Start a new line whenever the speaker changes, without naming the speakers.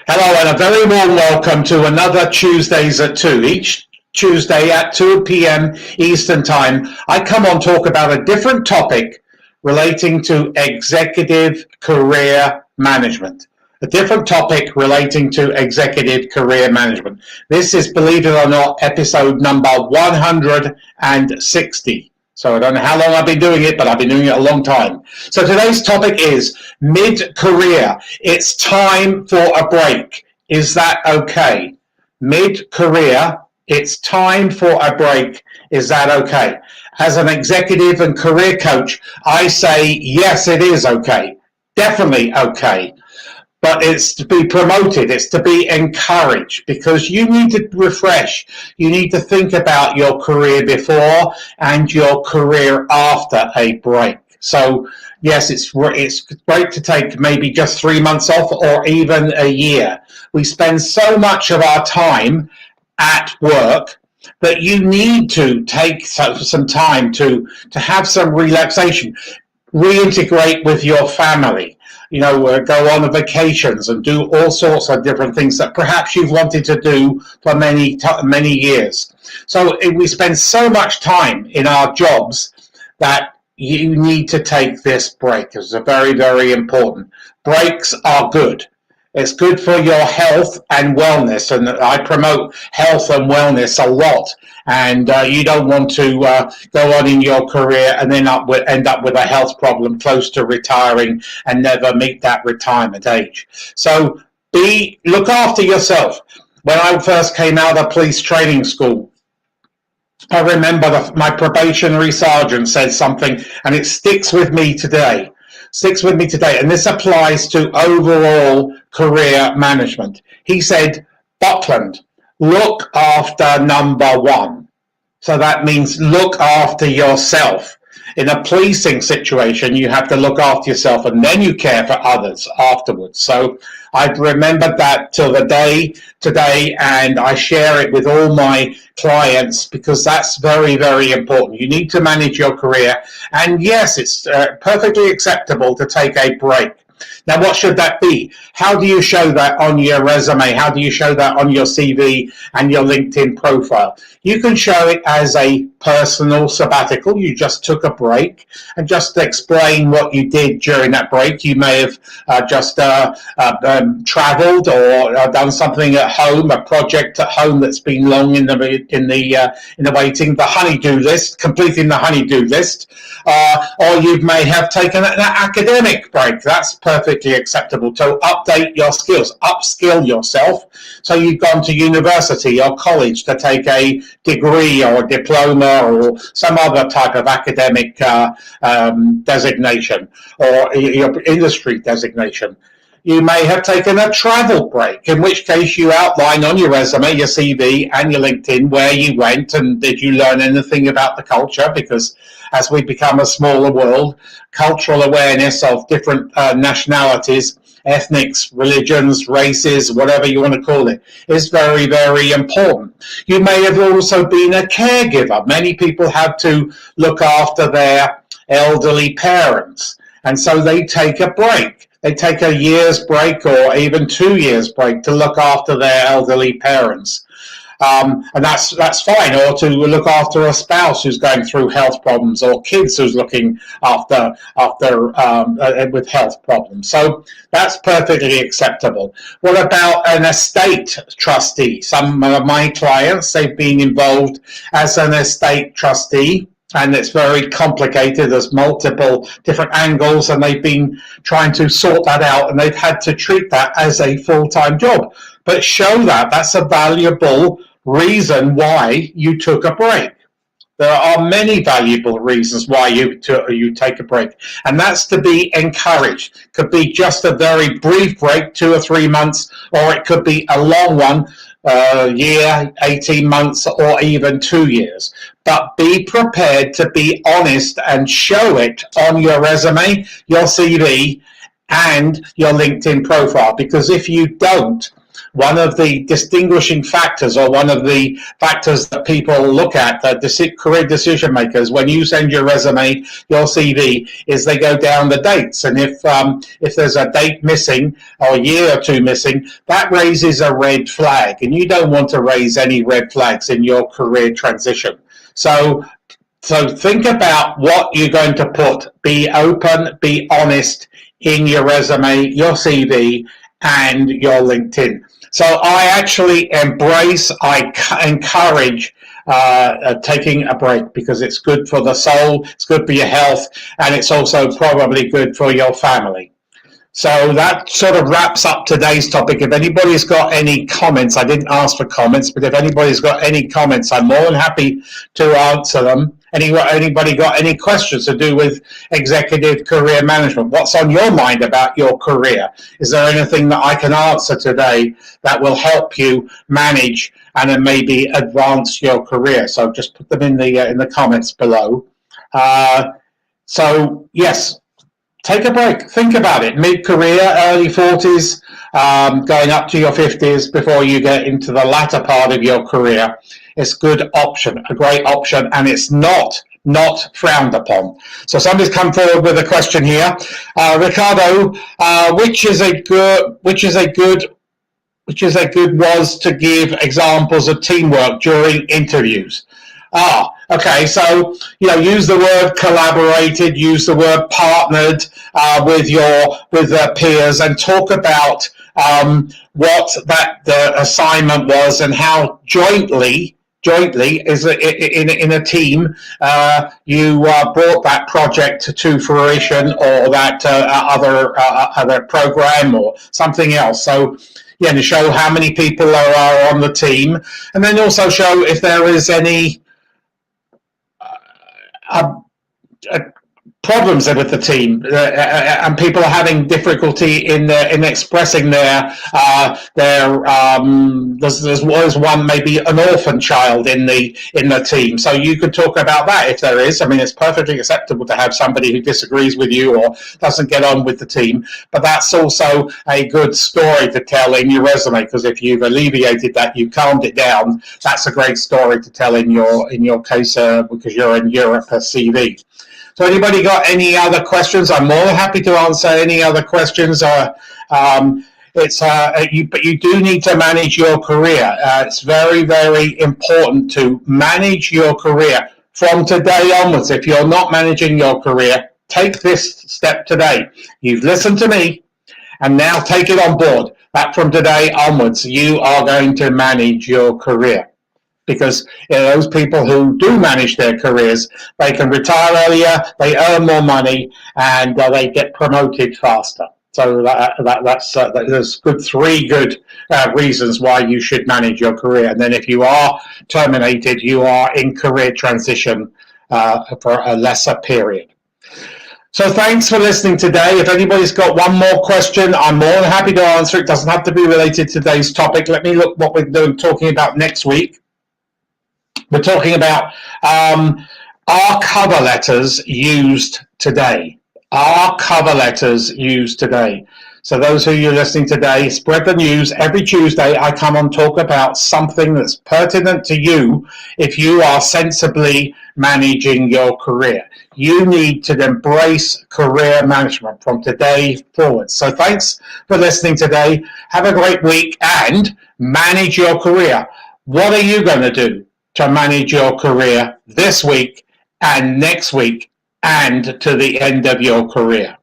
Hello and a very warm welcome to another Tuesdays at 2. Each Tuesday at 2 p.m. Eastern Time, I come on talk about a different topic relating to executive career management. A different topic relating to executive career management. This is, believe it or not, episode number 160. So I don't know how long I've been doing it, but I've been doing it a long time. So today's topic is mid-career. It's time for a break. Is that okay? Mid-career, it's time for a break. Is that okay? As an executive and career coach, I say, yes, it is okay. Definitely okay. But it's to be promoted, it's to be encouraged, because you need to refresh. You need to think about your career before and your career after a break. So yes, it's great to take maybe just 3 months off or even a year. We spend so much of our time at work that you need to take some time to have some relaxation, reintegrate with your family. Go on vacations and do all sorts of different things that perhaps you've wanted to do for many years. So we spend so much time in our jobs that you need to take this break. It's very, very important. Breaks are good. It's good for your health and wellness, and I promote health and wellness a lot. And you don't want to go on in your career and then end up with a health problem close to retiring and never meet that retirement age. So look after yourself. When I first came out of police training school, I remember my probationary sergeant said something, and it sticks with me today. And this applies to overall career management. He said, Buckland, look after number one. So that means look after yourself. In a policing situation, you have to look after yourself, and then you care for others afterwards. So I've remembered that till the day today, and I share it with all my clients because that's very, very important. You need to manage your career, and yes, it's perfectly acceptable to take a break. Now, what should that be? How do you show that on your resume? How do you show that on your CV and your LinkedIn profile? You can show it as a personal sabbatical. You just took a break, and just explain what you did during that break. You may have just traveled or done something at home, a project at home that's been long in the waiting, the honey-do list, completing the honey-do list, or you may have taken an academic break. That's perfectly acceptable. To update your skills, upskill yourself. So you've gone to university or college to take a degree or a diploma or some other type of academic designation or your industry designation. You may have taken a travel break, in which case you outline on your resume, your CV and your LinkedIn where you went and did you learn anything about the culture, because as we become a smaller world, cultural awareness of different nationalities, ethnics, religions, races, whatever you want to call it, is very, very important. You may have also been a caregiver. Many people have to look after their elderly parents, and so they take a break. They take a year's break or even 2 years break to look after their elderly parents. And that's fine, or to look after a spouse who's going through health problems, or kids who's looking after with health problems. So that's perfectly acceptable. What about an estate trustee? Some of my clients, they've been involved as an estate trustee, and it's very complicated. There's multiple different angles, and they've been trying to sort that out, and they've had to treat that as a full-time job. But show that that's a valuable reason why you took a break. There are many valuable reasons why you take a break, and that's to be encouraged. It could be just a very brief break, 2 or 3 months, or it could be a long one, year, 18 months, or even 2 years. But be prepared to be honest and show it on your resume, your CV, and your LinkedIn profile, because if you don't, one of the distinguishing factors, or one of the factors that people look at, career decision makers, when you send your resume, your CV, is they go down the dates. And if there's a date missing or a year or two missing, that raises a red flag. And you don't want to raise any red flags in your career transition. So think about what you're going to put. Be open, be honest in your resume, your CV, and your LinkedIn. So I actually I encourage taking a break, because it's good for the soul, it's good for your health, and it's also probably good for your family. So that sort of wraps up today's topic. If anybody's got any comments, I didn't ask for comments, but if anybody's got any comments, I'm more than happy to answer them. Anybody got any questions to do with executive career management? What's on your mind about your career? Is there anything that I can answer today that will help you manage and then maybe advance your career? So just put them in the comments below. So yes. Take a break. Think about it. Mid-career, early 40s, going up to your 50s before you get into the latter part of your career. It's a good option, a great option, and it's not frowned upon. So somebody's come forward with a question here. Ricardo, which is a good was to give examples of teamwork during interviews? Okay, so use the word collaborated, use the word partnered with their peers, and talk about what the assignment was and how jointly is in a team you brought that project to fruition, or that other program or something else. So to show how many people are on the team, and then also show if there is any problems with the team, and people are having difficulty in expressing there's one, maybe an orphan child in the team. So you could talk about that if there is. I mean, it's perfectly acceptable to have somebody who disagrees with you or doesn't get on with the team, but that's also a good story to tell in your resume, because if you've alleviated that, you calmed it down, that's a great story to tell in your case, because you're in Europe, a CV. So anybody got any other questions? I'm more than happy to answer any other questions. But you do need to manage your career. It's very, very important to manage your career from today onwards. If you're not managing your career, take this step today. You've listened to me, and now take it on board. That from today onwards, you are going to manage your career. Because those people who do manage their careers, they can retire earlier, they earn more money, and they get promoted faster. So there's three good reasons why you should manage your career. And then if you are terminated, you are in career transition for a lesser period. So thanks for listening today. If anybody's got one more question, I'm more than happy to answer. It doesn't have to be related to today's topic. Let me look what we're talking about next week. We're talking about are cover letters used today? Are cover letters used today? So those of you listening today, spread the news. Every Tuesday I come on talk about something that's pertinent to you if you are sensibly managing your career. You need to embrace career management from today forward. So thanks for listening today. Have a great week and manage your career. What are you going to do to manage your career this week and next week and to the end of your career?